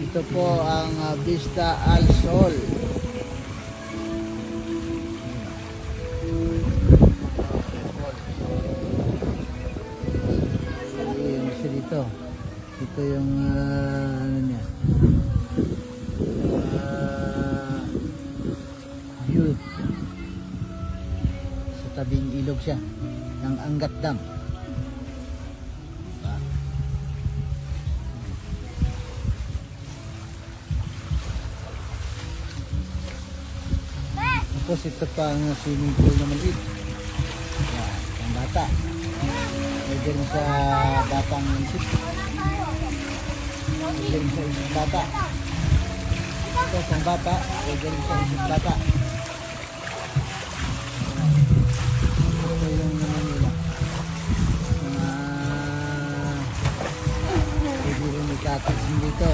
Ito po ang Vista Al Sol. Ayun siya dito. Ito yung ano niya, view. Sa tabing ilog siya ng Angat Dam. Tapos ito pa ang swimming pool na maliit. Ang bata. Pwede rin sa batang isip. Pwede rin sa isip bata. Ito pang bata. Pwede rin sa isip bata. Ito yung naman nila. Pwede rin ikakit dito.